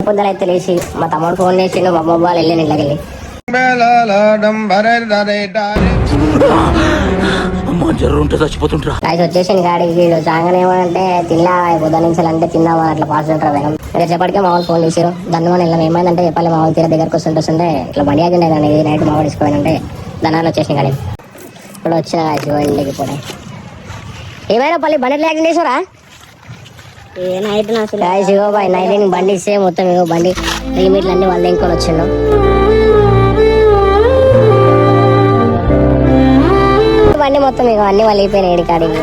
పొద్దునైతే లేచి మా తమ్ముడు ఫోన్ చేసిండు, మా అమ్మ వాళ్ళు వెళ్ళి ఇళ్ళకి వెళ్ళి వచ్చేసింది గాడికి. వీడు చాగానే ఏమంటే తిన్నా పొద్దు నుంచి అంటే తిన్నావా అట్లా పాస్ ఉంటారు వేగం. రేపటికే మా వాళ్ళు ఫోన్ చేసారు. దాని వల్ల ఇలా ఏమైందంటే చెప్పాలి, మా వాళ్ళు తీర దగ్గరకు వస్తుంటే ఇట్లా బండి ఆగిండేదండి. నైట్ మా వాడు తీసుకోవాలంటే దాని వచ్చేసింది కానీ ఇప్పుడు వచ్చిన ఇంటికి కూడా ఏమైనా పల్లి బండి యాక్సిడెంట్ చేసారా? బాయ్ నైట్ బండి ఇస్తే మొత్తం ఇగో బండి లిమిట్లు అన్ని వాళ్ళు ఇంకొని వచ్చిండు. బండి మొత్తం ఇక అన్ని వాళ్ళు అయిపోయినాయి ఏడికాడికి.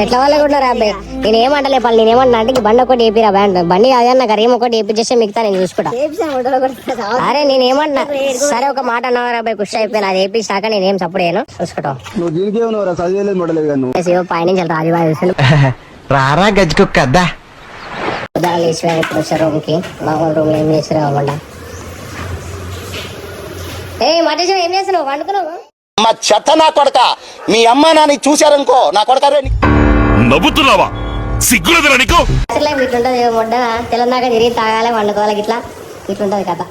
ఎట్లా వాళ్ళు కూడా అబ్బాయి నేను ఏమంటలే పళ్ళు, నేను ఏమన్నా అంటే బండి ఒకటి వేపిరా బండి అదే నాకు రేమ్ ఒకటి వేపించేస్తే మిగతా నేను చూసుకుంటా. అరే నేను ఏమన్నా సరే ఒక మాట అన్నావు అబ్బాయి ఖుషి అయిపోయినా అది వేపించాక నేనేం సపోర్ట్ చేయను చూసుకుంటాం. పైనుంచి రాజుబాయి చూసాను రారా గజ్జుకొక్కద్దా వచ్చారు రూమ్ కి. మామూలు రూమ్ లో ఏం చేసారు అవ్వండి. మటేశ్వర ఏం చేస్తున్నావు? వండుకున్నావు మా చెత్త నా కొడక. మీ అమ్మ నాని చూశారనుకో నా కొడక నవ్వుతున్నావా? సిగ్గులేదురా నీకు? ఇట్లుంటది మొడ్డ తెలంగాణ తిరిగి తాగాలి వండుకోవాలి ఇట్లా ఇట్లుంటది కథ.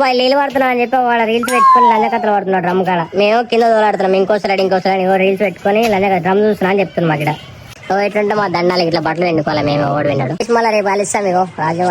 బాయ్ నీళ్ళు పడుతున్నాం అని చెప్పి వాడు రీల్స్ పెట్టుకుని లంజ కథలు పడుతున్నాడు డ్రమ్ కాడ. మేము కింద దోలాడుతున్నాం ఇంకోసారి రీల్స్ పెట్టుకుని లంజ డ్రమ్ చూస్తున్నా అని చెప్తున్నాం ఇక్కడ. ఎట్లుంటే మా దండాలకి ఇట్లా బట్టలు వెండుకోవాలి మేము ఓడి విన్నాడు. మళ్ళీ రేపు అలిస్తాం మీకు రాజు.